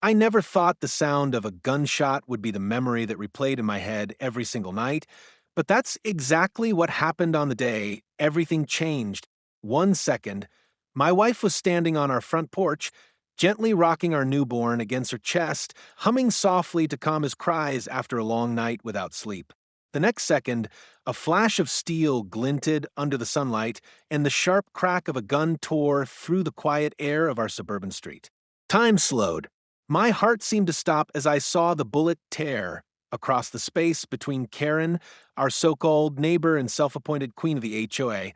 I never thought the sound of a gunshot would be the memory that replayed in my head every single night, but that's exactly what happened on the day everything changed. 1 second, my wife was standing on our front porch, gently rocking our newborn against her chest, humming softly to calm his cries after a long night without sleep. The next second, a flash of steel glinted under the sunlight, and the sharp crack of a gun tore through the quiet air of our suburban street. Time slowed. My heart seemed to stop as I saw the bullet tear across the space between Karen, our so-called neighbor and self-appointed queen of the HOA,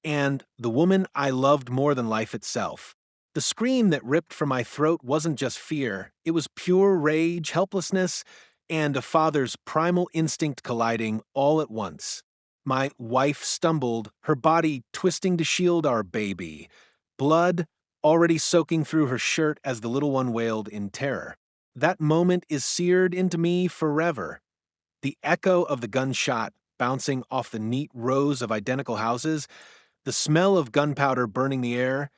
and the woman I loved more than life itself. The scream that ripped from my throat wasn't just fear, it was pure rage, helplessness, and a father's primal instinct colliding all at once. My wife stumbled, her body twisting to shield our baby. Blood already soaking through her shirt as the little one wailed in terror. That moment is seared into me forever. The echo of the gunshot bouncing off the neat rows of identical houses, the smell of gunpowder burning the air,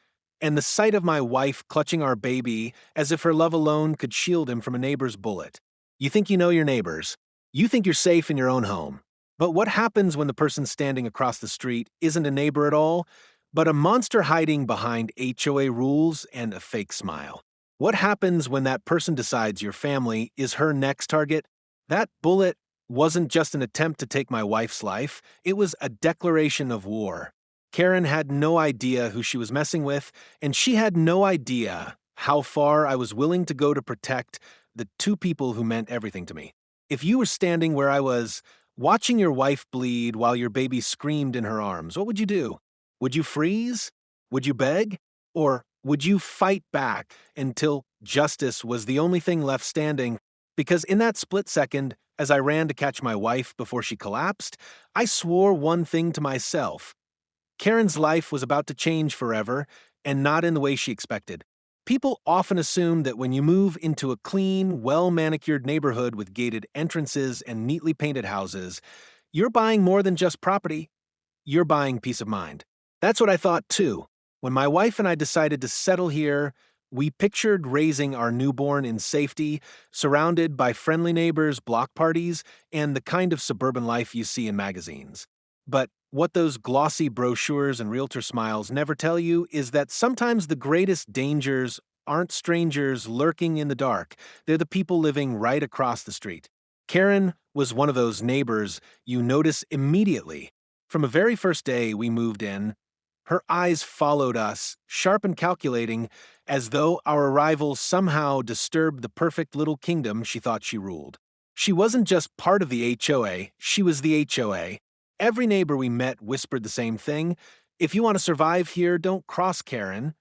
and the sight of my wife clutching our baby as if her love alone could shield him from a neighbor's bullet. You think you know your neighbors. You think you're safe in your own home. But what happens when the person standing across the street isn't a neighbor at all, but a monster hiding behind HOA rules and a fake smile? What happens when that person decides your family is her next target? That bullet wasn't just an attempt to take my wife's life, it was a declaration of war. Karen had no idea who she was messing with, and she had no idea how far I was willing to go to protect the two people who meant everything to me. If you were standing where I was, watching your wife bleed while your baby screamed in her arms, what would you do? Would you freeze? Would you beg? Or would you fight back until justice was the only thing left standing? Because in that split second, as I ran to catch my wife before she collapsed, I swore one thing to myself. Karen's life was about to change forever, and not in the way she expected. People often assume that when you move into a clean, well-manicured neighborhood with gated entrances and neatly painted houses, you're buying more than just property, you're buying peace of mind. That's what I thought too. When my wife and I decided to settle here, we pictured raising our newborn in safety, surrounded by friendly neighbors, block parties, and the kind of suburban life you see in magazines. But what those glossy brochures and realtor smiles never tell you is that sometimes the greatest dangers aren't strangers lurking in the dark, they're the people living right across the street. Karen was one of those neighbors you notice immediately. From the very first day we moved in, her eyes followed us, sharp and calculating, as though our arrival somehow disturbed the perfect little kingdom she thought she ruled. She wasn't just part of the HOA, she was the HOA. Every neighbor we met whispered the same thing. If you want to survive here, don't cross Karen.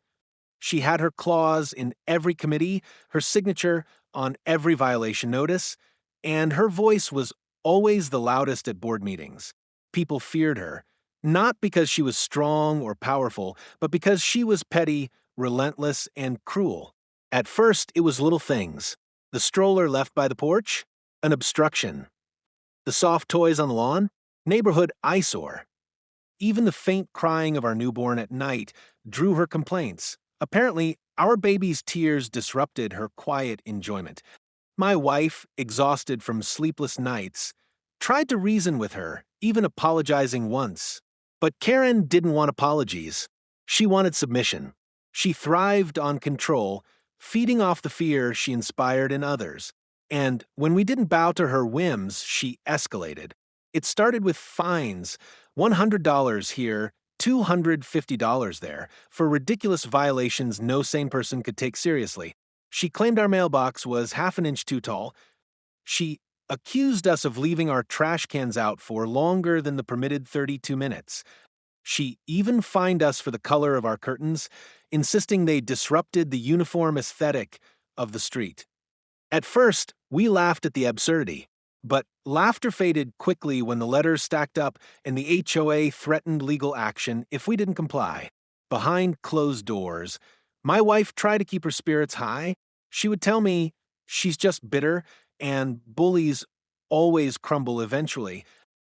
She had her claws in every committee, her signature on every violation notice, and her voice was always the loudest at board meetings. People feared her, not because she was strong or powerful, but because she was petty, relentless, and cruel. At first, it was little things. The stroller left by the porch? An obstruction. The soft toys on the lawn? Neighborhood eyesore. Even the faint crying of our newborn at night drew her complaints. Apparently, our baby's tears disrupted her quiet enjoyment. My wife, exhausted from sleepless nights, tried to reason with her, even apologizing once. But Karen didn't want apologies. She wanted submission. She thrived on control, feeding off the fear she inspired in others. And when we didn't bow to her whims, she escalated. It started with fines, $100 here, $250 there, for ridiculous violations no sane person could take seriously. She claimed our mailbox was half an inch too tall. She accused us of leaving our trash cans out for longer than the permitted 32 minutes. She even fined us for the color of our curtains, insisting they disrupted the uniform aesthetic of the street. At first, we laughed at the absurdity. But laughter faded quickly when the letters stacked up and the HOA threatened legal action if we didn't comply. Behind closed doors, my wife tried to keep her spirits high. She would tell me she's just bitter and bullies always crumble eventually.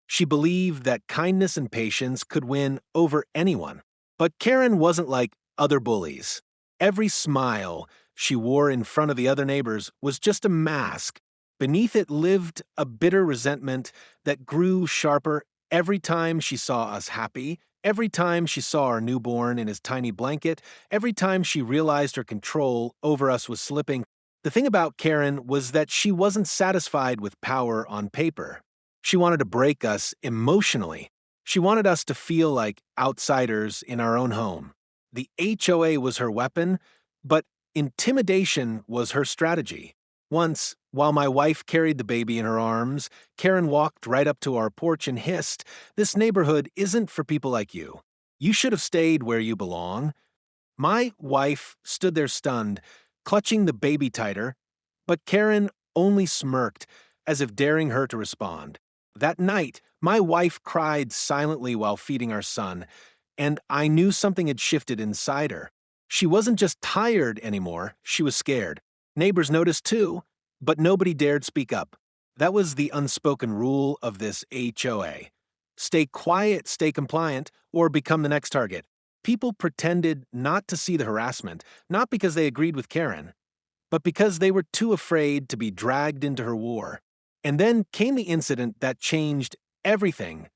She believed that kindness and patience could win over anyone. But Karen wasn't like other bullies. Every smile she wore in front of the other neighbors was just a mask. Beneath it lived a bitter resentment that grew sharper every time she saw us happy, every time she saw our newborn in his tiny blanket, every time she realized her control over us was slipping. The thing about Karen was that she wasn't satisfied with power on paper. She wanted to break us emotionally. She wanted us to feel like outsiders in our own home. The HOA was her weapon, but intimidation was her strategy. Once, while my wife carried the baby in her arms, Karen walked right up to our porch and hissed, "This neighborhood isn't for people like you. You should have stayed where you belong." My wife stood there stunned, clutching the baby tighter, but Karen only smirked, as if daring her to respond. That night, my wife cried silently while feeding our son, and I knew something had shifted inside her. She wasn't just tired anymore, she was scared. Neighbors noticed too, but nobody dared speak up. That was the unspoken rule of this HOA. Stay quiet, stay compliant, or become the next target. People pretended not to see the harassment, not because they agreed with Karen, but because they were too afraid to be dragged into her war. And then came the incident that changed everything.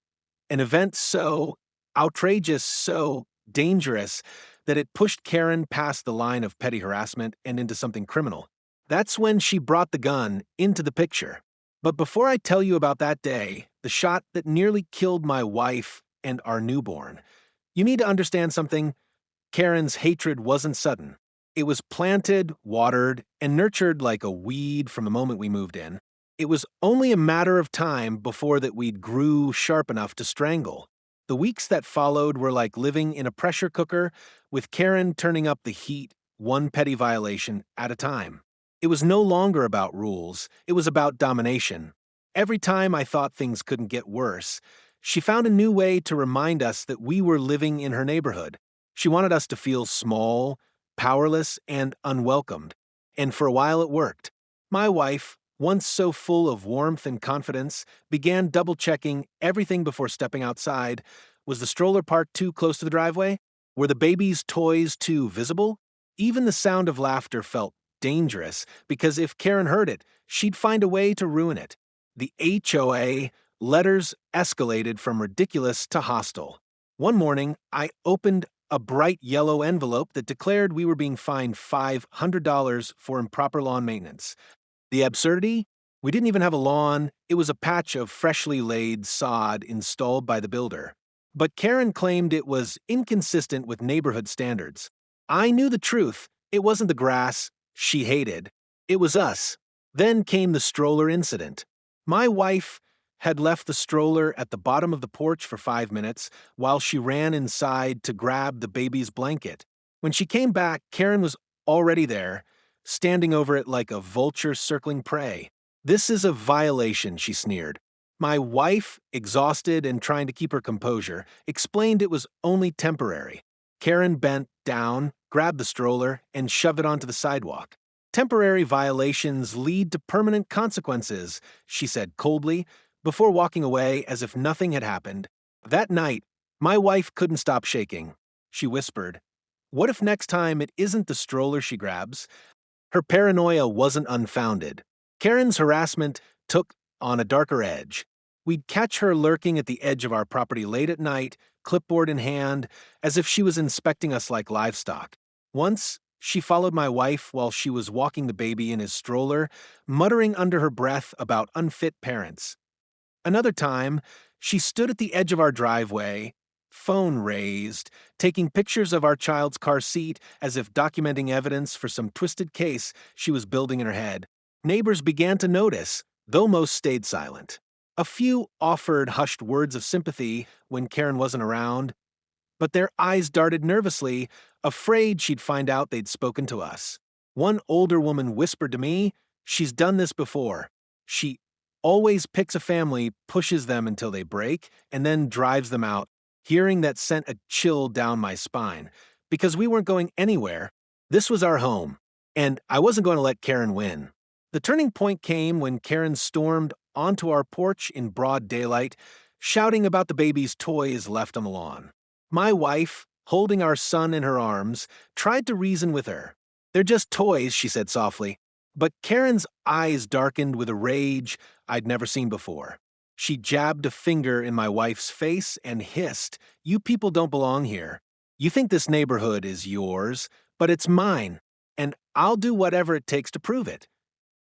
An event so outrageous, so dangerous, that it pushed Karen past the line of petty harassment and into something criminal. That's when she brought the gun into the picture. But before I tell you about that day, the shot that nearly killed my wife and our newborn, you need to understand something. Karen's hatred wasn't sudden. It was planted, watered, and nurtured like a weed from the moment we moved in. It was only a matter of time before that weed grew sharp enough to strangle. The weeks that followed were like living in a pressure cooker, with Karen turning up the heat one petty violation at a time. It was no longer about rules, it was about domination. Every time I thought things couldn't get worse, she found a new way to remind us that we were living in her neighborhood. She wanted us to feel small, powerless, and unwelcomed. And for a while it worked. My wife, once so full of warmth and confidence, began double-checking everything before stepping outside. Was the stroller parked too close to the driveway? Were the baby's toys too visible? Even the sound of laughter felt dangerous, because if Karen heard it, she'd find a way to ruin it. The HOA letters escalated from ridiculous to hostile. One morning, I opened a bright yellow envelope that declared we were being fined $500 for improper lawn maintenance. The absurdity? We didn't even have a lawn, it was a patch of freshly laid sod installed by the builder. But Karen claimed it was inconsistent with neighborhood standards. I knew the truth. It wasn't the grass she hated. It was us. Then came the stroller incident. My wife had left the stroller at the bottom of the porch for 5 minutes while she ran inside to grab the baby's blanket. When she came back, Karen was already there, standing over it like a vulture circling prey. "This is a violation," she sneered. My wife, exhausted and trying to keep her composure, explained it was only temporary. Karen bent down, grabbed the stroller, and shoved it onto the sidewalk. "Temporary violations lead to permanent consequences," she said coldly, before walking away as if nothing had happened. That night, my wife couldn't stop shaking. She whispered, "What if next time it isn't the stroller she grabs?" Her paranoia wasn't unfounded. Karen's harassment took on a darker edge. We'd catch her lurking at the edge of our property late at night, clipboard in hand, as if she was inspecting us like livestock. Once, she followed my wife while she was walking the baby in his stroller, muttering under her breath about unfit parents. Another time, she stood at the edge of our driveway, phone raised, taking pictures of our child's car seat as if documenting evidence for some twisted case she was building in her head. Neighbors began to notice, though most stayed silent. A few offered hushed words of sympathy when Karen wasn't around, but their eyes darted nervously, afraid she'd find out they'd spoken to us. One older woman whispered to me, "She's done this before. She always picks a family, pushes them until they break, and then drives them out." Hearing that sent a chill down my spine. Because we weren't going anywhere. This was our home, and I wasn't going to let Karen win. The turning point came when Karen stormed onto our porch in broad daylight, shouting about the baby's toys left on the lawn. My wife, holding our son in her arms, tried to reason with her. "They're just toys," she said softly. But Karen's eyes darkened with a rage I'd never seen before. She jabbed a finger in my wife's face and hissed, "You people don't belong here. You think this neighborhood is yours, but it's mine, and I'll do whatever it takes to prove it."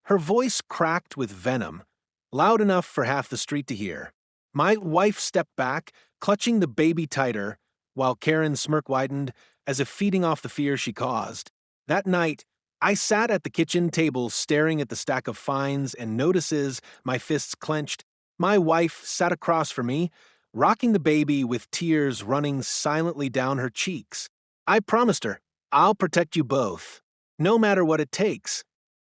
Her voice cracked with venom, loud enough for half the street to hear. My wife stepped back, clutching the baby tighter, while Karen's smirk widened, as if feeding off the fear she caused. That night, I sat at the kitchen table staring at the stack of fines and notices, my fists clenched. My wife sat across from me, rocking the baby with tears running silently down her cheeks. I promised her, "I'll protect you both, no matter what it takes."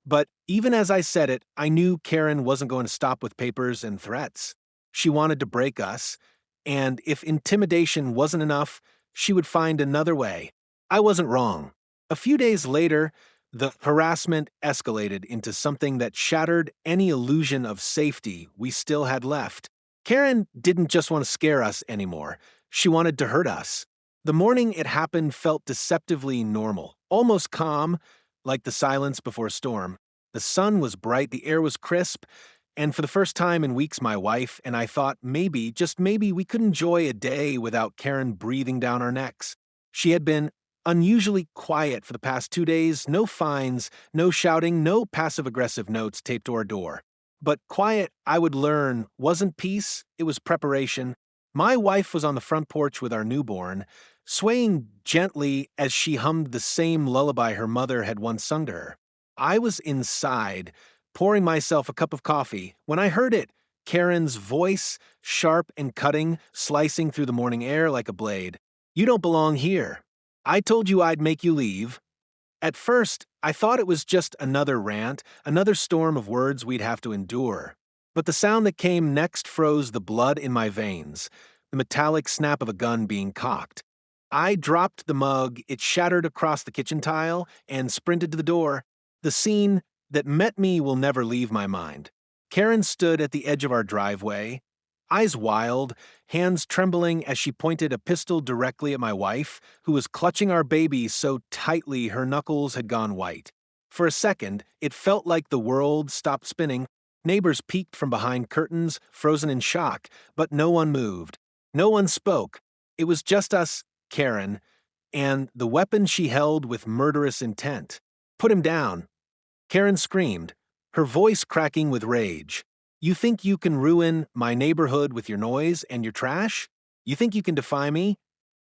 But even as I said it, I knew Karen wasn't going to stop with papers and threats. She wanted to break us, and if intimidation wasn't enough, she would find another way. I wasn't wrong. A few days later, the harassment escalated into something that shattered any illusion of safety we still had left. Karen didn't just want to scare us anymore. She wanted to hurt us. The morning it happened felt deceptively normal, almost calm, like the silence before a storm. The sun was bright, the air was crisp, and for the first time in weeks, my wife and I thought maybe, just maybe, we could enjoy a day without Karen breathing down our necks. She had been unusually quiet for the past 2 days, no fines, no shouting, no passive-aggressive notes taped to our door. But quiet, I would learn, wasn't peace, it was preparation. My wife was on the front porch with our newborn, swaying gently as she hummed the same lullaby her mother had once sung to her. I was inside, pouring myself a cup of coffee, when I heard it, Karen's voice, sharp and cutting, slicing through the morning air like a blade. "You don't belong here. I told you I'd make you leave." At first, I thought it was just another rant, another storm of words we'd have to endure. But the sound that came next froze the blood in my veins, the metallic snap of a gun being cocked. I dropped the mug, it shattered across the kitchen tile, and sprinted to the door. The scene that met me will never leave my mind. Karen stood at the edge of our driveway, eyes wild, hands trembling as she pointed a pistol directly at my wife, who was clutching our baby so tightly her knuckles had gone white. For a second, it felt like the world stopped spinning. Neighbors peeked from behind curtains, frozen in shock, but no one moved. No one spoke. It was just us, Karen, and the weapon she held with murderous intent. "Put him down." Karen screamed, her voice cracking with rage. "You think you can ruin my neighborhood with your noise and your trash? You think you can defy me?"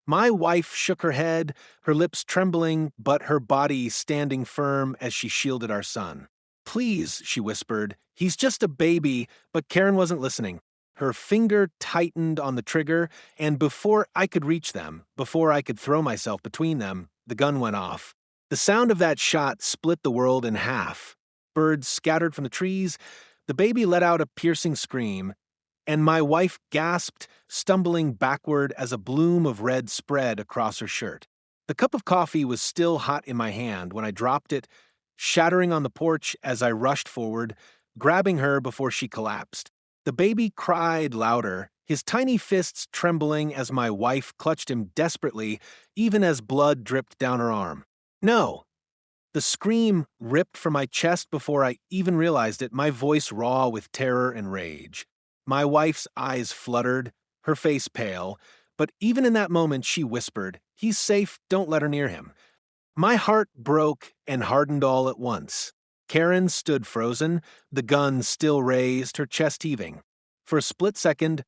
My wife shook her head, her lips trembling, but her body standing firm as she shielded our son. "Please," she whispered, "he's just a baby," but Karen wasn't listening. Her finger tightened on the trigger, and before I could reach them, before I could throw myself between them, the gun went off. The sound of that shot split the world in half. Birds scattered from the trees, the baby let out a piercing scream, and my wife gasped, stumbling backward as a bloom of red spread across her shirt. The cup of coffee was still hot in my hand when I dropped it, shattering on the porch as I rushed forward, grabbing her before she collapsed. The baby cried louder, his tiny fists trembling as my wife clutched him desperately, even as blood dripped down her arm. "No!" The scream ripped from my chest before I even realized it, my voice raw with terror and rage. My wife's eyes fluttered, her face pale, but even in that moment she whispered, "He's safe, don't let her near him." My heart broke and hardened all at once. Karen stood frozen, the gun still raised, her chest heaving. For a split second,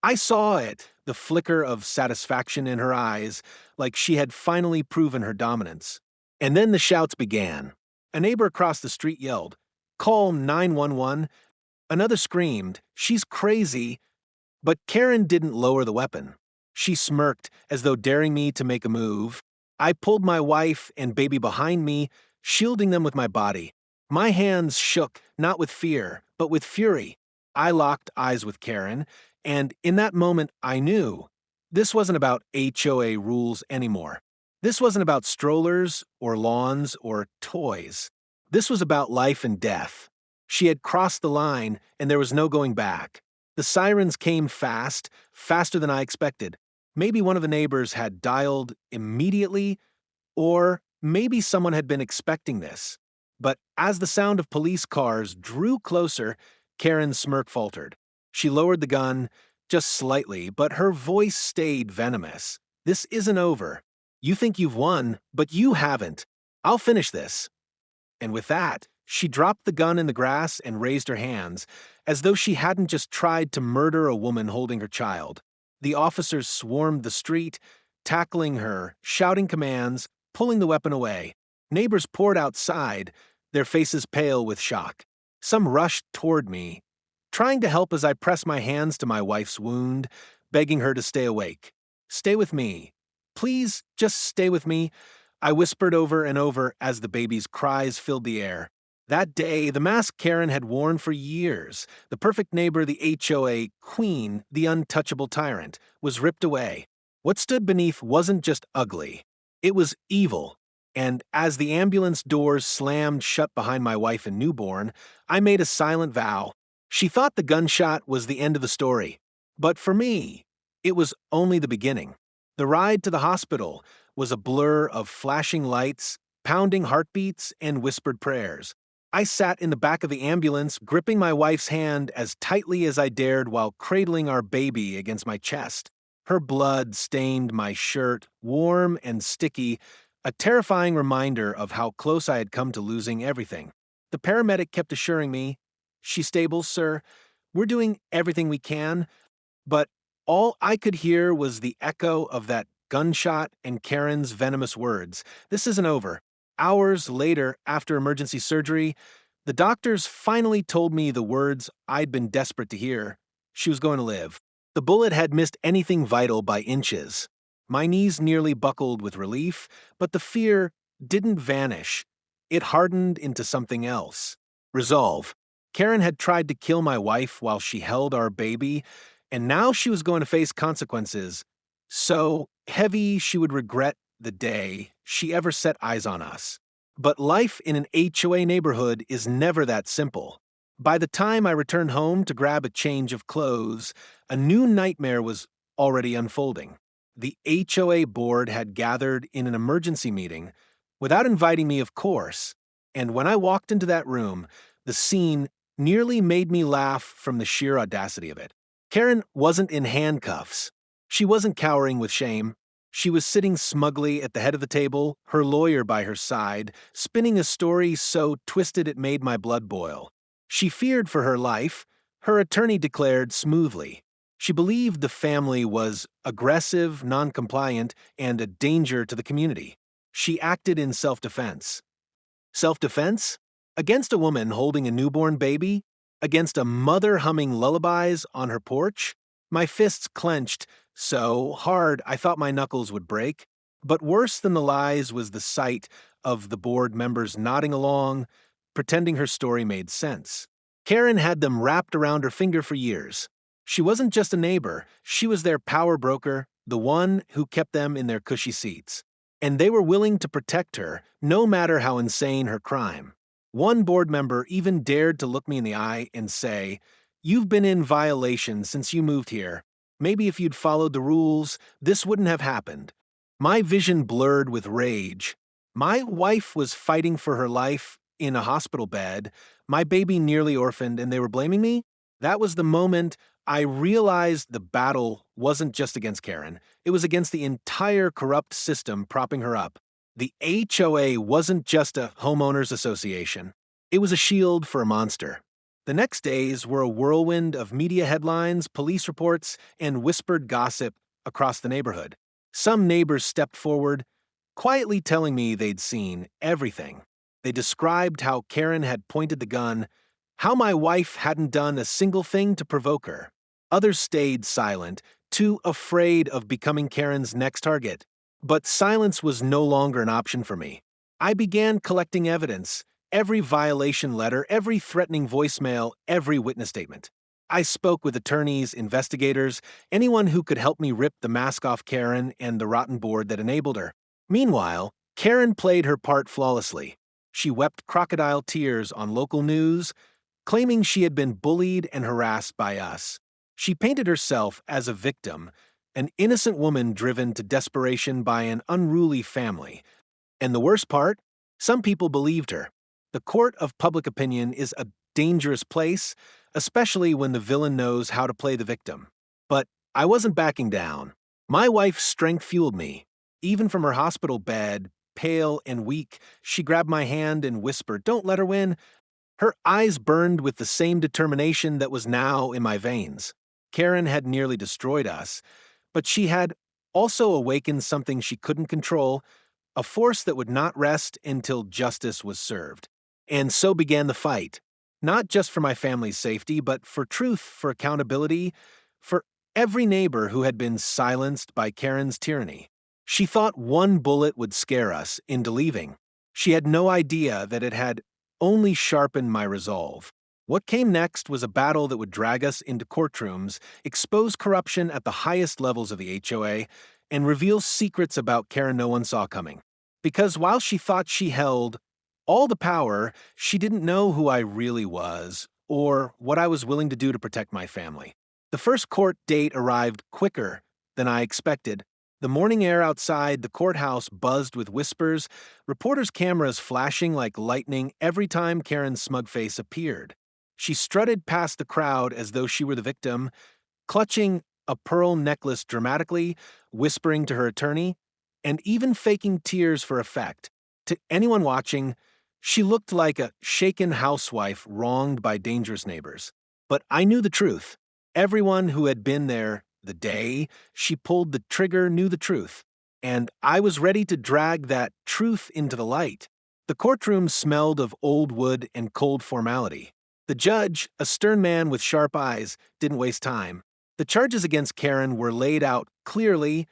I saw it, the flicker of satisfaction in her eyes, like she had finally proven her dominance. And then the shouts began. A neighbor across the street yelled, "Call 911." Another screamed, "She's crazy." But Karen didn't lower the weapon. She smirked, as though daring me to make a move. I pulled my wife and baby behind me, shielding them with my body. My hands shook, not with fear, but with fury. I locked eyes with Karen, and in that moment I knew this wasn't about HOA rules anymore. This wasn't about strollers or lawns or toys. This was about life and death. She had crossed the line, and there was no going back. The sirens came fast, faster than I expected. Maybe one of the neighbors had dialed immediately, or Maybe someone had been expecting this. But as the sound of police cars drew closer, Karen's smirk faltered. She lowered the gun, just slightly, but her voice stayed venomous. This isn't over. You think you've won, but you haven't. I'll finish this. And with that, she dropped the gun in the grass and raised her hands, as though she hadn't just tried to murder a woman holding her child. The officers swarmed the street, tackling her, shouting commands, pulling the weapon away. Neighbors poured outside, their faces pale with shock. Some rushed toward me, trying to help as I pressed my hands to my wife's wound, begging her to stay awake. Stay with me. Please, just stay with me. I whispered over and over as the baby's cries filled the air. That day, the mask Karen had worn for years, the perfect neighbor, the HOA queen, the untouchable tyrant, was ripped away. What stood beneath wasn't just ugly. It was evil. And as the ambulance doors slammed shut behind my wife and newborn, I made a silent vow. She thought the gunshot was the end of the story. But for me, it was only the beginning. The ride to the hospital was a blur of flashing lights, pounding heartbeats, and whispered prayers. I sat in the back of the ambulance, gripping my wife's hand as tightly as I dared while cradling our baby against my chest. Her blood stained my shirt, warm and sticky, a terrifying reminder of how close I had come to losing everything. The paramedic kept assuring me, "She's stable, sir. We're doing everything we can." But all I could hear was the echo of that gunshot and Karen's venomous words. This isn't over. Hours later, after emergency surgery, the doctors finally told me the words I'd been desperate to hear. She was going to live. The bullet had missed anything vital by inches. My knees nearly buckled with relief, but the fear didn't vanish. It hardened into something else. Resolve. Karen had tried to kill my wife while she held our baby, and now she was going to face consequences so heavy she would regret the day she ever set eyes on us. But life in an HOA neighborhood is never that simple. By the time I returned home to grab a change of clothes, a new nightmare was already unfolding. The HOA board had gathered in an emergency meeting, without inviting me, of course, and when I walked into that room, the scene nearly made me laugh from the sheer audacity of it. Karen wasn't in handcuffs. She wasn't cowering with shame. She was sitting smugly at the head of the table, her lawyer by her side, spinning a story so twisted it made my blood boil. She feared for her life, her attorney declared smoothly. She believed the family was aggressive, non-compliant, and a danger to the community. She acted in self-defense. Self-defense? Against a woman holding a newborn baby? Against a mother humming lullabies on her porch? My fists clenched so hard I thought my knuckles would break. But worse than the lies was the sight of the board members nodding along, pretending her story made sense. Karen had them wrapped around her finger for years. She wasn't just a neighbor, she was their power broker, the one who kept them in their cushy seats. And they were willing to protect her, no matter how insane her crime. One board member even dared to look me in the eye and say, "You've been in violation since you moved here. Maybe if you'd followed the rules, this wouldn't have happened." My vision blurred with rage. My wife was fighting for her life in a hospital bed, my baby nearly orphaned, and they were blaming me? That was the moment I realized the battle wasn't just against Karen. It was against the entire corrupt system propping her up. The HOA wasn't just a homeowners association. It was a shield for a monster. The next days were a whirlwind of media headlines, police reports, and whispered gossip across the neighborhood. Some neighbors stepped forward, quietly telling me they'd seen everything. They described how Karen had pointed the gun, how my wife hadn't done a single thing to provoke her. Others stayed silent, too afraid of becoming Karen's next target. But silence was no longer an option for me. I began collecting evidence, every violation letter, every threatening voicemail, every witness statement. I spoke with attorneys, investigators, anyone who could help me rip the mask off Karen and the rotten board that enabled her. Meanwhile, Karen played her part flawlessly. She wept crocodile tears on local news, claiming she had been bullied and harassed by us. She painted herself as a victim, an innocent woman driven to desperation by an unruly family. And the worst part? Some people believed her. The court of public opinion is a dangerous place, especially when the villain knows how to play the victim. But I wasn't backing down. My wife's strength fueled me. Even from her hospital bed, pale and weak, she grabbed my hand and whispered, "Don't let her win." Her eyes burned with the same determination that was now in my veins. Karen had nearly destroyed us, but she had also awakened something she couldn't control, a force that would not rest until justice was served. And so began the fight, not just for my family's safety, but for truth, for accountability, for every neighbor who had been silenced by Karen's tyranny. She thought one bullet would scare us into leaving. She had no idea that it had only sharpened my resolve. What came next was a battle that would drag us into courtrooms, expose corruption at the highest levels of the HOA, and reveal secrets about Karen no one saw coming. Because while she thought she held all the power, she didn't know who I really was or what I was willing to do to protect my family. The first court date arrived quicker than I expected. The morning air outside the courthouse buzzed with whispers, reporters' cameras flashing like lightning every time Karen's smug face appeared. She strutted past the crowd as though she were the victim, clutching a pearl necklace dramatically, whispering to her attorney, and even faking tears for effect. To anyone watching, she looked like a shaken housewife wronged by dangerous neighbors. But I knew the truth. Everyone who had been there the day she pulled the trigger knew the truth, and I was ready to drag that truth into the light. The courtroom smelled of old wood and cold formality. The judge, a stern man with sharp eyes, didn't waste time. The charges against Karen were laid out clearly: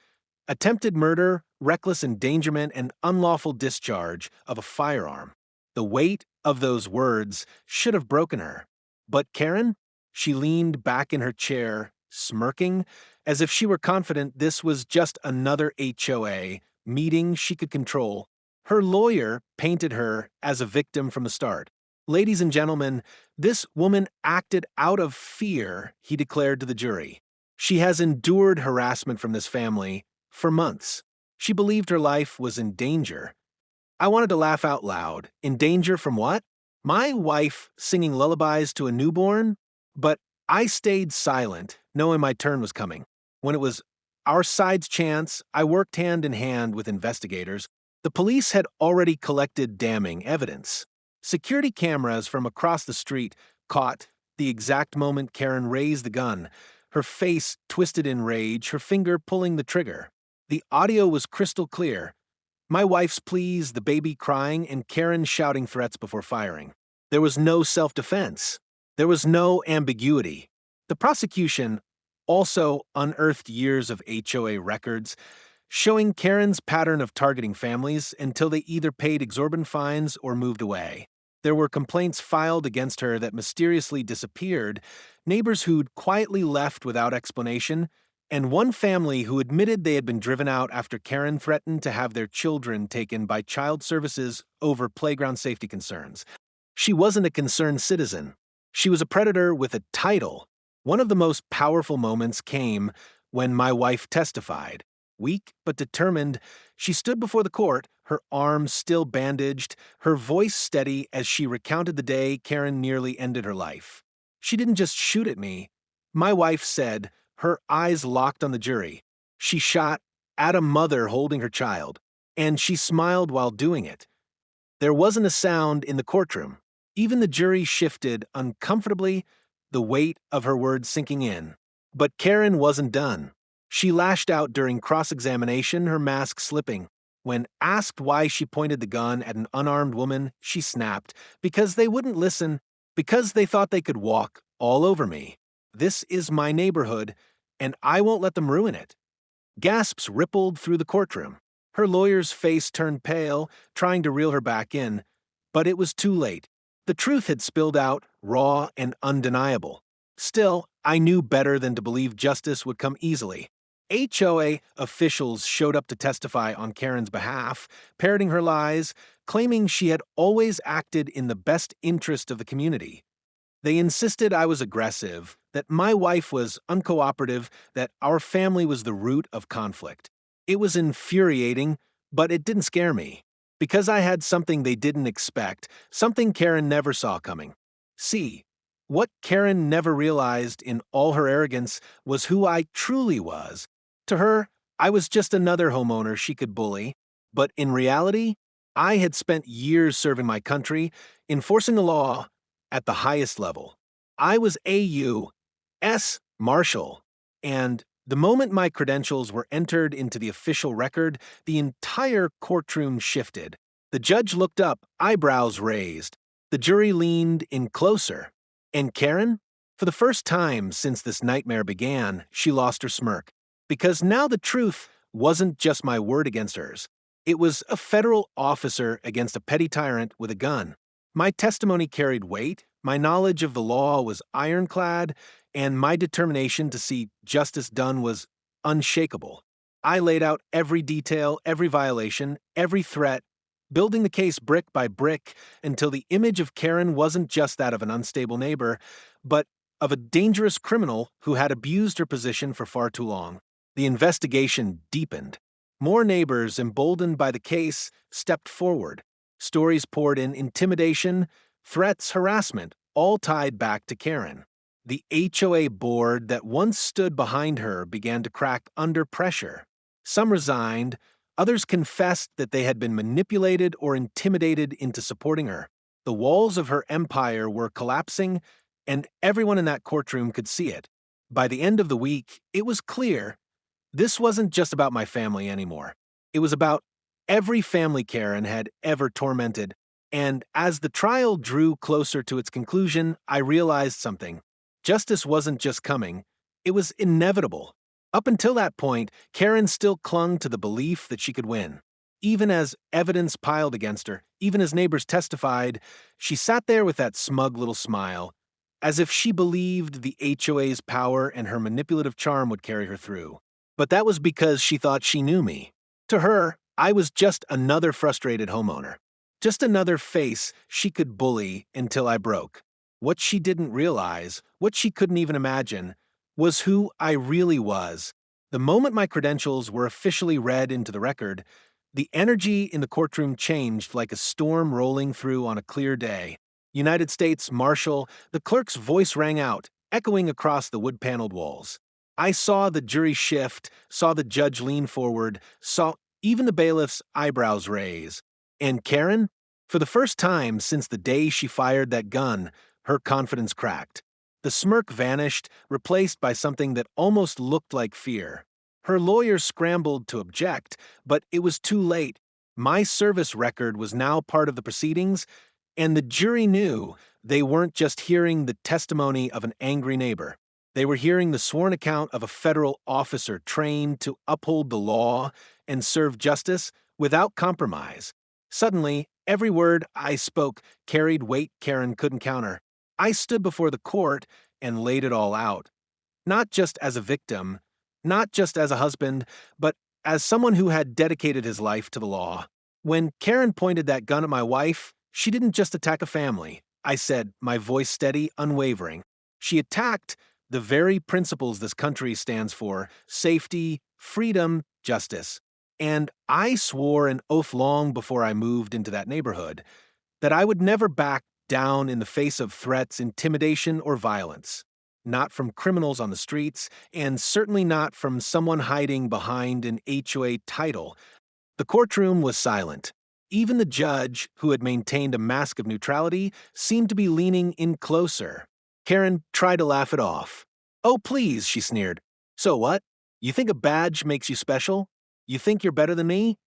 attempted murder, reckless endangerment, and unlawful discharge of a firearm. The weight of those words should have broken her. But Karen? She leaned back in her chair, smirking, as if she were confident this was just another HOA meeting she could control. Her lawyer painted her as a victim from the start. "Ladies and gentlemen, this woman acted out of fear," he declared to the jury. "She has endured harassment from this family for months. She believed her life was in danger." I wanted to laugh out loud. In danger from what? My wife singing lullabies to a newborn? But I stayed silent, knowing my turn was coming. When it was our side's chance, I worked hand in hand with investigators. The police had already collected damning evidence. Security cameras from across the street caught the exact moment Karen raised the gun, her face twisted in rage, her finger pulling the trigger. The audio was crystal clear. My wife's pleas, the baby crying, and Karen shouting threats before firing. There was no self-defense. There was no ambiguity. The prosecution also unearthed years of HOA records, showing Karen's pattern of targeting families until they either paid exorbitant fines or moved away. There were complaints filed against her that mysteriously disappeared, neighbors who'd quietly left without explanation, and one family who admitted they had been driven out after Karen threatened to have their children taken by child services over playground safety concerns. She wasn't a concerned citizen. She was a predator with a title. One of the most powerful moments came when my wife testified. Weak but determined, she stood before the court, her arms still bandaged, her voice steady as she recounted the day Karen nearly ended her life. She didn't just shoot at me. My wife said, her eyes locked on the jury. She shot at a mother holding her child, and she smiled while doing it. There wasn't a sound in the courtroom. Even the jury shifted uncomfortably, the weight of her words sinking in. But Karen wasn't done. She lashed out during cross-examination, her mask slipping. When asked why she pointed the gun at an unarmed woman, she snapped, "Because they wouldn't listen, because they thought they could walk all over me. This is my neighborhood, and I won't let them ruin it." Gasps rippled through the courtroom. Her lawyer's face turned pale, trying to reel her back in, but it was too late. The truth had spilled out, raw and undeniable. Still, I knew better than to believe justice would come easily. HOA officials showed up to testify on Karen's behalf, parroting her lies, claiming she had always acted in the best interest of the community. They insisted I was aggressive, that my wife was uncooperative, that our family was the root of conflict. It was infuriating, but it didn't scare me. Because I had something they didn't expect, something Karen never saw coming. C. What Karen never realized in all her arrogance was who I truly was. To her, I was just another homeowner she could bully, but in reality, I had spent years serving my country, enforcing the law at the highest level. I was AU, S. Marshal, and the moment my credentials were entered into the official record, the entire courtroom shifted. The judge looked up, eyebrows raised. The jury leaned in closer. And Karen? For the first time since this nightmare began, she lost her smirk. Because now the truth wasn't just my word against hers. It was a federal officer against a petty tyrant with a gun. My testimony carried weight, my knowledge of the law was ironclad, and my determination to see justice done was unshakable. I laid out every detail, every violation, every threat, building the case brick by brick until the image of Karen wasn't just that of an unstable neighbor, but of a dangerous criminal who had abused her position for far too long. The investigation deepened. More neighbors, emboldened by the case, stepped forward. Stories poured in: intimidation, threats, harassment, all tied back to Karen. The HOA board that once stood behind her began to crack under pressure. Some resigned, others confessed that they had been manipulated or intimidated into supporting her. The walls of her empire were collapsing, and everyone in that courtroom could see it. By the end of the week, it was clear this wasn't just about my family anymore. It was about every family Karen had ever tormented. And as the trial drew closer to its conclusion, I realized something. Justice wasn't just coming, it was inevitable. Up until that point, Karen still clung to the belief that she could win. Even as evidence piled against her, even as neighbors testified, she sat there with that smug little smile, as if she believed the HOA's power and her manipulative charm would carry her through. But that was because she thought she knew me. To her, I was just another frustrated homeowner. Just another face she could bully until I broke. What she didn't realize, what she couldn't even imagine, was who I really was. The moment my credentials were officially read into the record, the energy in the courtroom changed like a storm rolling through on a clear day. United States Marshal, the clerk's voice rang out, echoing across the wood-paneled walls. I saw the jury shift, saw the judge lean forward, saw even the bailiff's eyebrows raise. And Karen? For the first time since the day she fired that gun, her confidence cracked. The smirk vanished, replaced by something that almost looked like fear. Her lawyer scrambled to object, but it was too late. My service record was now part of the proceedings, and the jury knew they weren't just hearing the testimony of an angry neighbor. They were hearing the sworn account of a federal officer trained to uphold the law and serve justice without compromise. Suddenly, every word I spoke carried weight Karen couldn't counter. I stood before the court and laid it all out. Not just as a victim, not just as a husband, but as someone who had dedicated his life to the law. When Karen pointed that gun at my wife, she didn't just attack a family, I said, my voice steady, unwavering. She attacked the very principles this country stands for: safety, freedom, justice. And I swore an oath long before I moved into that neighborhood that I would never back down in the face of threats, intimidation, or violence. Not from criminals on the streets, and certainly not from someone hiding behind an HOA title. The courtroom was silent. Even the judge, who had maintained a mask of neutrality, seemed to be leaning in closer. Karen tried to laugh it off. "Oh, please," she sneered. "So what? You think a badge makes you special? You think you're better than me?"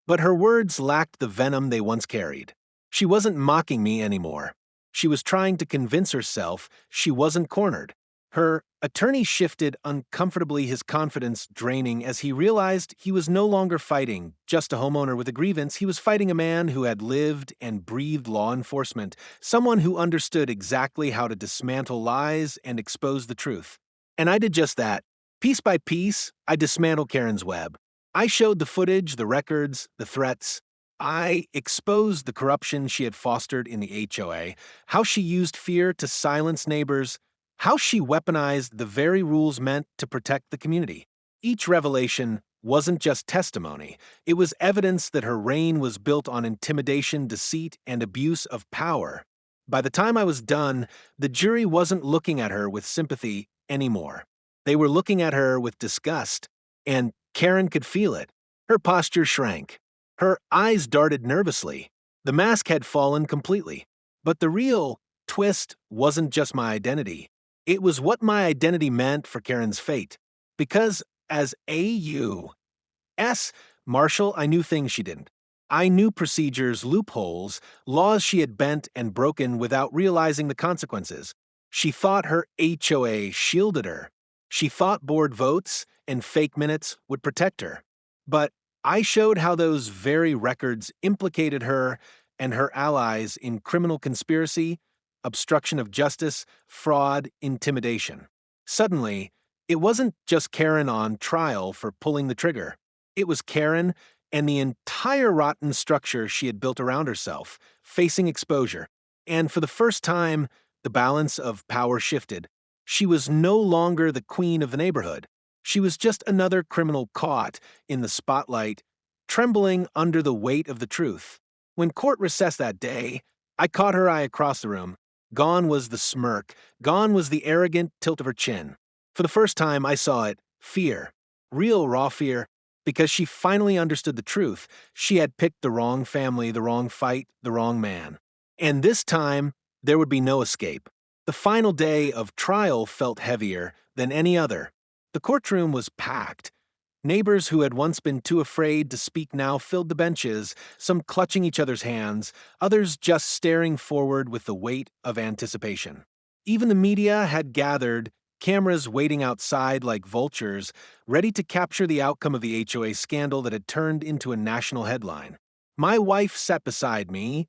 But her words lacked the venom they once carried. She wasn't mocking me anymore. She was trying to convince herself she wasn't cornered. Her attorney shifted uncomfortably, his confidence draining as he realized he was no longer fighting just a homeowner with a grievance. He was fighting a man who had lived and breathed law enforcement, someone who understood exactly how to dismantle lies and expose the truth. And I did just that. Piece by piece, I dismantled Karen's web. I showed the footage, the records, the threats. I exposed the corruption she had fostered in the HOA, how she used fear to silence neighbors, how she weaponized the very rules meant to protect the community. Each revelation wasn't just testimony, it was evidence that her reign was built on intimidation, deceit, and abuse of power. By the time I was done, the jury wasn't looking at her with sympathy anymore. They were looking at her with disgust, and Karen could feel it. Her posture shrank. Her eyes darted nervously. The mask had fallen completely. But the real twist wasn't just my identity. It was what my identity meant for Karen's fate. Because as A.U.S. Marshal, I knew things she didn't. I knew procedures, loopholes, laws she had bent and broken without realizing the consequences. She thought her HOA shielded her. She thought board votes and fake minutes would protect her. But I showed how those very records implicated her and her allies in criminal conspiracy, obstruction of justice, fraud, intimidation. Suddenly, it wasn't just Karen on trial for pulling the trigger. It was Karen and the entire rotten structure she had built around herself, facing exposure. And for the first time, the balance of power shifted. She was no longer the queen of the neighborhood. She was just another criminal caught in the spotlight, trembling under the weight of the truth. When court recessed that day, I caught her eye across the room. Gone was the smirk. Gone was the arrogant tilt of her chin. For the first time, I saw it. Fear. Real raw fear. Because she finally understood the truth. She had picked the wrong family, the wrong fight, the wrong man. And this time, there would be no escape. The final day of trial felt heavier than any other. The courtroom was packed. Neighbors who had once been too afraid to speak now filled the benches, some clutching each other's hands, others just staring forward with the weight of anticipation. Even the media had gathered, cameras waiting outside like vultures, ready to capture the outcome of the HOA scandal that had turned into a national headline. My wife sat beside me,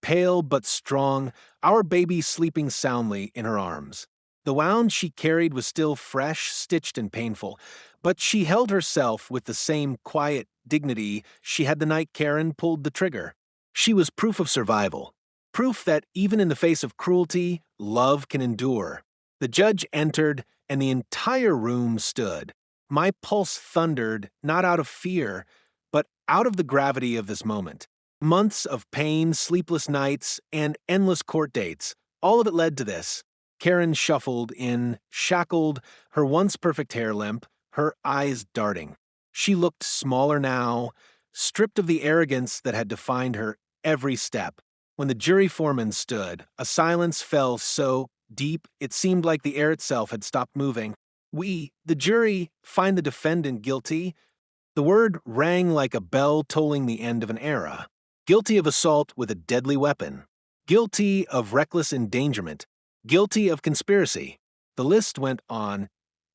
pale but strong, our baby sleeping soundly in her arms. The wound she carried was still fresh, stitched, and painful, but she held herself with the same quiet dignity she had the night Karen pulled the trigger. She was proof of survival, proof that even in the face of cruelty, love can endure. The judge entered, and the entire room stood. My pulse thundered, not out of fear, but out of the gravity of this moment. Months of pain, sleepless nights, and endless court dates, all of it led to this. Karen shuffled in, shackled, her once perfect hair limp, her eyes darting. She looked smaller now, stripped of the arrogance that had defined her every step. When the jury foreman stood, a silence fell so deep it seemed like the air itself had stopped moving. We, the jury, find the defendant guilty. The word rang like a bell tolling the end of an era. Guilty of assault with a deadly weapon. Guilty of reckless endangerment. Guilty of conspiracy. The list went on,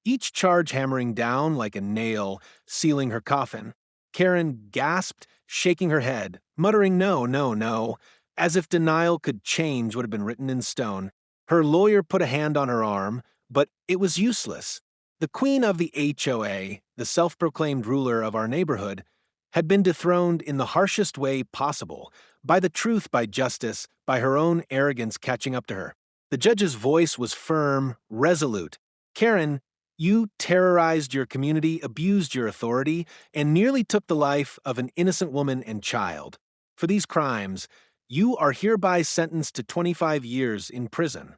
each charge hammering down like a nail, sealing her coffin. Karen gasped, shaking her head, muttering no, no, no, as if denial could change what had been written in stone. Her lawyer put a hand on her arm, but it was useless. The queen of the HOA, the self-proclaimed ruler of our neighborhood, had been dethroned in the harshest way possible, by the truth, by justice, by her own arrogance catching up to her. The judge's voice was firm, resolute. Karen, you terrorized your community, abused your authority, and nearly took the life of an innocent woman and child. For these crimes, you are hereby sentenced to 25 years in prison.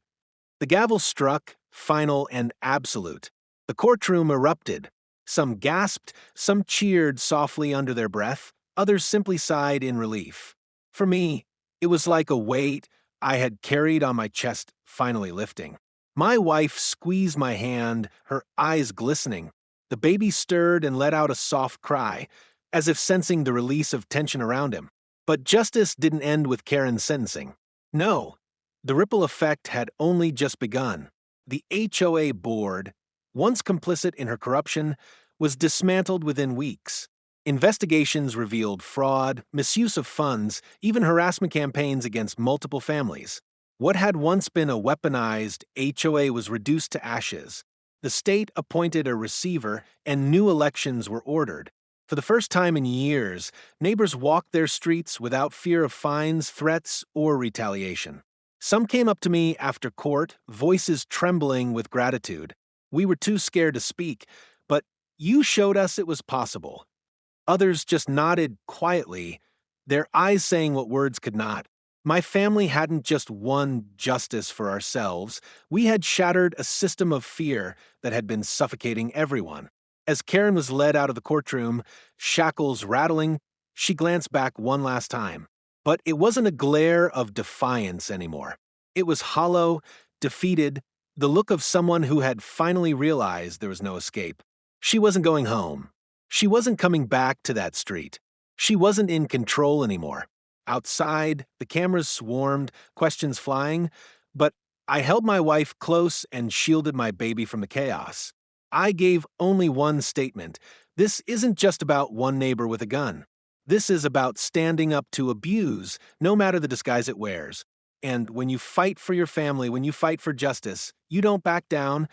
The gavel struck, final and absolute. The courtroom erupted. Some gasped, some cheered softly under their breath, others simply sighed in relief. For me, it was like a weight I had carried on my chest finally lifting. My wife squeezed my hand, her eyes glistening. The baby stirred and let out a soft cry, as if sensing the release of tension around him. But justice didn't end with Karen's sentencing. No, the ripple effect had only just begun. The HOA board, once complicit in her corruption, was dismantled within weeks. Investigations revealed fraud, misuse of funds, even harassment campaigns against multiple families. What had once been a weaponized HOA was reduced to ashes. The state appointed a receiver, and new elections were ordered. For the first time in years, neighbors walked their streets without fear of fines, threats, or retaliation. Some came up to me after court, voices trembling with gratitude. We were too scared to speak, but You showed us it was possible. Others just nodded quietly, their eyes saying what words could not. My family hadn't just won justice for ourselves, we had shattered a system of fear that had been suffocating everyone. As Karen was led out of the courtroom, shackles rattling, she glanced back one last time. But it wasn't a glare of defiance anymore. It was hollow, defeated, the look of someone who had finally realized there was no escape. She wasn't going home. She wasn't coming back to that street. She wasn't in control anymore. Outside, the cameras swarmed, questions flying, but I held my wife close and shielded my baby from the chaos. I gave only one statement. This isn't just about one neighbor with a gun. This is about standing up to abuse, no matter the disguise it wears. And when you fight for your family, when you fight for justice, you don't back down.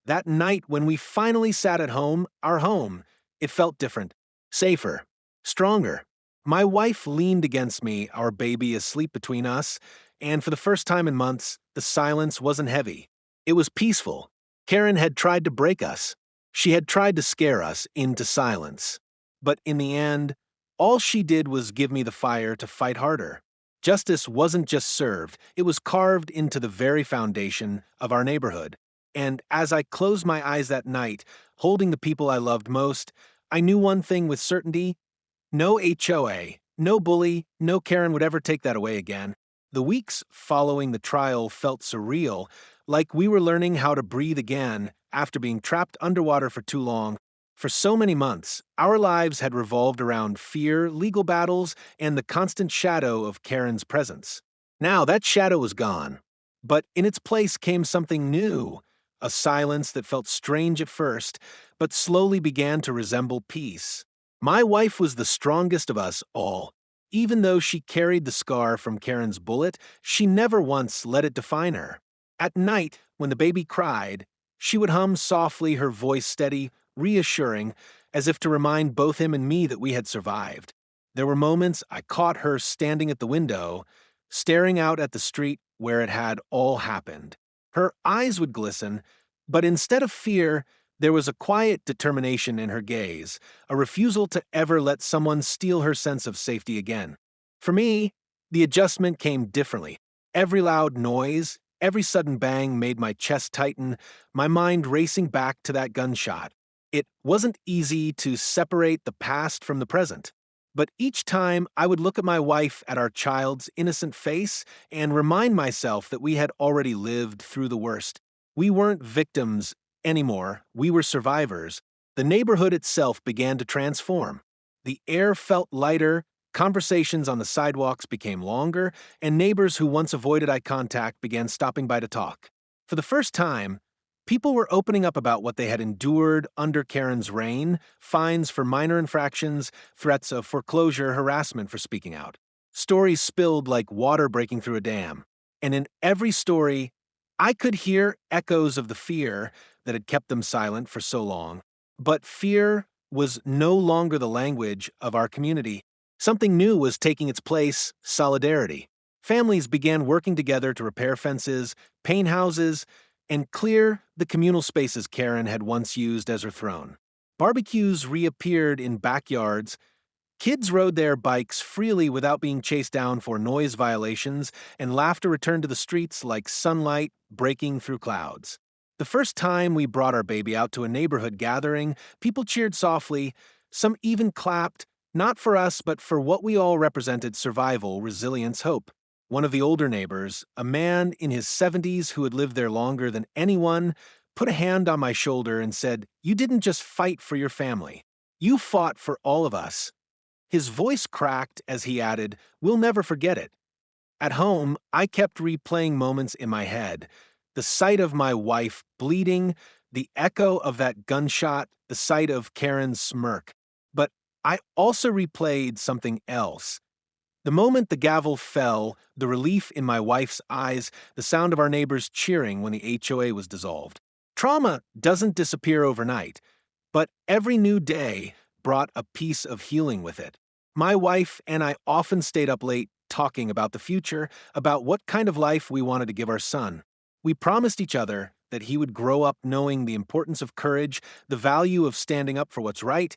That night when we finally sat at home, our home, it felt different, safer, stronger. My wife leaned against me, our baby asleep between us, and for the first time in months, the silence wasn't heavy. It was peaceful. Karen had tried to break us. She had tried to scare us into silence. But in the end, all she did was give me the fire to fight harder. Justice wasn't just served, it was carved into the very foundation of our neighborhood. And as I closed my eyes that night, holding the people I loved most, I knew one thing with certainty: no HOA, no bully, no Karen would ever take that away again. The weeks following the trial felt surreal, like we were learning how to breathe again after being trapped underwater for too long. For so many months, our lives had revolved around fear, legal battles, and the constant shadow of Karen's presence. Now that shadow was gone, but in its place came something new, a silence that felt strange at first, but slowly began to resemble peace. My wife was the strongest of us all. Even though she carried the scar from Karen's bullet, she never once let it define her. At night, when the baby cried, she would hum softly, her voice steady, reassuring, as if to remind both him and me that we had survived. There were moments I caught her standing at the window, staring out at the street where it had all happened. Her eyes would glisten, but instead of fear, there was a quiet determination in her gaze, a refusal to ever let someone steal her sense of safety again. For me, the adjustment came differently. Every loud noise, every sudden bang made my chest tighten, my mind racing back to that gunshot. It wasn't easy to separate the past from the present. But each time I would look at my wife, at our child's innocent face, and remind myself that we had already lived through the worst. We weren't victims anymore, we were survivors. The neighborhood itself began to transform. The air felt lighter, conversations on the sidewalks became longer, and neighbors who once avoided eye contact began stopping by to talk. For the first time, people were opening up about what they had endured under Karen's reign: fines for minor infractions, threats of foreclosure, harassment for speaking out. Stories spilled like water breaking through a dam. And in every story, I could hear echoes of the fear that had kept them silent for so long. But fear was no longer the language of our community. Something new was taking its place: solidarity. Families began working together to repair fences, paint houses, and clear the communal spaces Karen had once used as her throne. Barbecues reappeared in backyards. Kids rode their bikes freely without being chased down for noise violations, and laughter returned to the streets like sunlight breaking through clouds. The first time we brought our baby out to a neighborhood gathering, people cheered softly, some even clapped, not for us, but for what we all represented: survival, resilience, hope. One of the older neighbors, a man in his 70s who had lived there longer than anyone, put a hand on my shoulder and said, "You didn't just fight for your family. You fought for all of us." His voice cracked as he added, "We'll never forget it." At home, I kept replaying moments in my head: the sight of my wife bleeding, the echo of that gunshot, the sight of Karen's smirk. But I also replayed something else. The moment the gavel fell, the relief in my wife's eyes, the sound of our neighbors cheering when the HOA was dissolved. Trauma doesn't disappear overnight, but every new day brought a piece of healing with it. My wife and I often stayed up late talking about the future, about what kind of life we wanted to give our son. We promised each other that he would grow up knowing the importance of courage, the value of standing up for what's right,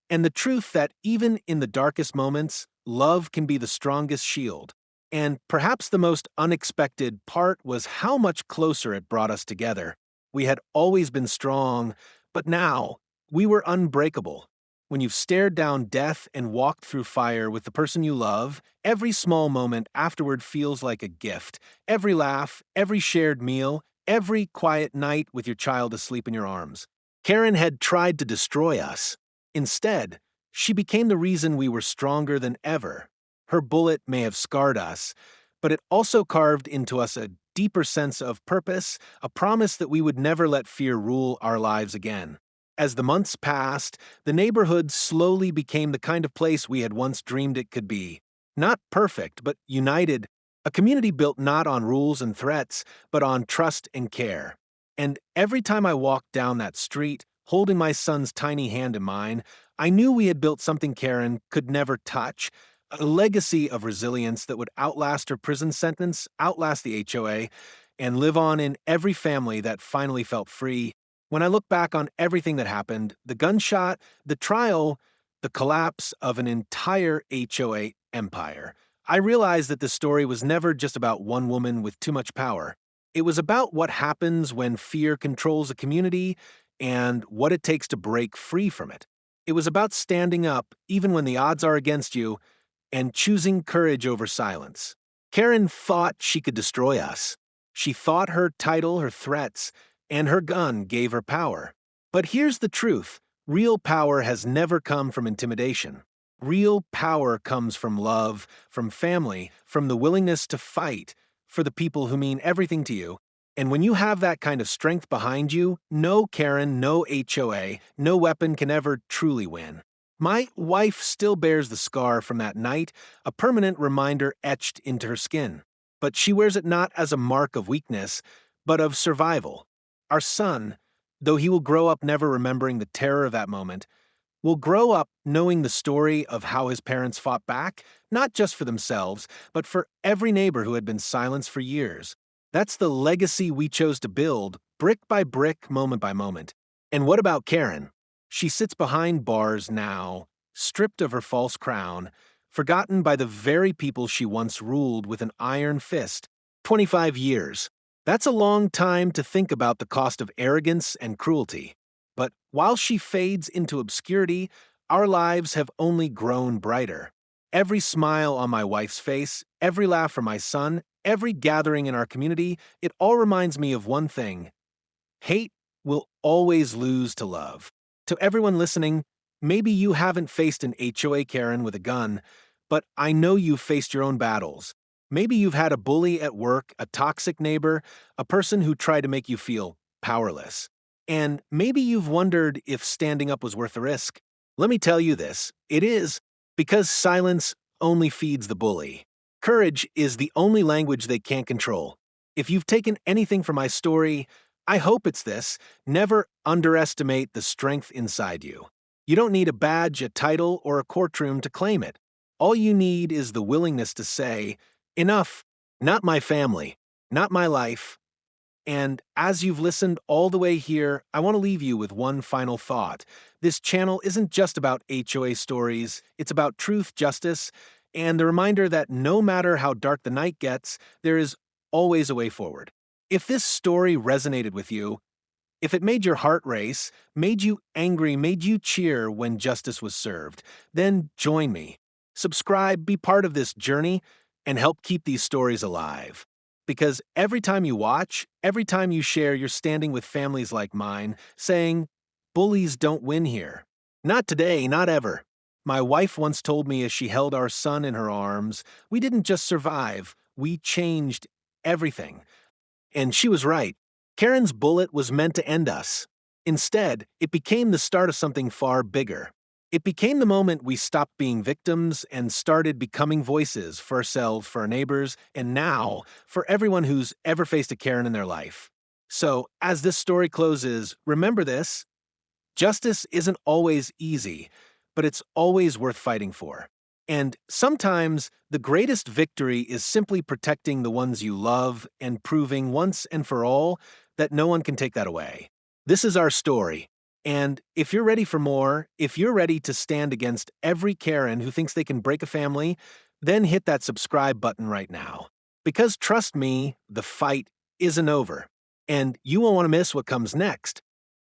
and the truth that even in the darkest moments, love can be the strongest shield. And perhaps the most unexpected part was how much closer it brought us together. We had always been strong, but now we were unbreakable. When you've stared down death and walked through fire with the person you love, every small moment afterward feels like a gift. Every laugh, every shared meal, every quiet night with your child asleep in your arms. Karen had tried to destroy us. Instead, she became the reason we were stronger than ever. Her bullet may have scarred us, but it also carved into us a deeper sense of purpose, a promise that we would never let fear rule our lives again. As the months passed, the neighborhood slowly became the kind of place we had once dreamed it could be. Not perfect, but united, a community built not on rules and threats, but on trust and care. And every time I walked down that street, holding my son's tiny hand in mine, I knew we had built something Karen could never touch, a legacy of resilience that would outlast her prison sentence, outlast the HOA, and live on in every family that finally felt free. When I look back on everything that happened, the gunshot, the trial, the collapse of an entire HOA empire, I realized that the story was never just about one woman with too much power. It was about what happens when fear controls a community and what it takes to break free from it. It was about standing up, even when the odds are against you, and choosing courage over silence. Karen thought she could destroy us. She thought her title, her threats, and her gun gave her power. But here's the truth. Real power has never come from intimidation. Real power comes from love, from family, from the willingness to fight for the people who mean everything to you. And when you have that kind of strength behind you, no Karen, no HOA, no weapon can ever truly win. My wife still bears the scar from that night, a permanent reminder etched into her skin. But she wears it not as a mark of weakness, but of survival. Our son, though he will grow up never remembering the terror of that moment, will grow up knowing the story of how his parents fought back, not just for themselves, but for every neighbor who had been silenced for years. That's the legacy we chose to build, brick by brick, moment by moment. And what about Karen? She sits behind bars now, stripped of her false crown, forgotten by the very people she once ruled with an iron fist. 25 years. That's a long time to think about the cost of arrogance and cruelty. But while she fades into obscurity, our lives have only grown brighter. Every smile on my wife's face, every laugh from my son, every gathering in our community, it all reminds me of one thing. Hate will always lose to love. To everyone listening, maybe you haven't faced an HOA Karen with a gun, but I know you've faced your own battles. Maybe you've had a bully at work, a toxic neighbor, a person who tried to make you feel powerless. And maybe you've wondered if standing up was worth the risk. Let me tell you this, it is, because silence only feeds the bully. Courage is the only language they can't control. If you've taken anything from my story, I hope it's this: never underestimate the strength inside you. You don't need a badge, a title, or a courtroom to claim it. All you need is the willingness to say, enough, not my family, not my life. And as you've listened all the way here, I want to leave you with one final thought. This channel isn't just about HOA stories, it's about truth, justice, and the reminder that no matter how dark the night gets, there is always a way forward. If this story resonated with you, if it made your heart race, made you angry, made you cheer when justice was served, then join me. Subscribe, be part of this journey, and help keep these stories alive. Because every time you watch, every time you share, you're standing with families like mine, saying, bullies don't win here. Not today, not ever. My wife once told me as she held our son in her arms, we didn't just survive, we changed everything. And she was right. Karen's bullet was meant to end us. Instead, it became the start of something far bigger. It became the moment we stopped being victims and started becoming voices for ourselves, for our neighbors, and now for everyone who's ever faced a Karen in their life. So, as this story closes, remember this: justice isn't always easy, but it's always worth fighting for. And sometimes the greatest victory is simply protecting the ones you love and proving once and for all that no one can take that away. This is our story. And if you're ready for more, if you're ready to stand against every Karen who thinks they can break a family, then hit that subscribe button right now. Because trust me, the fight isn't over. And you won't want to miss what comes next.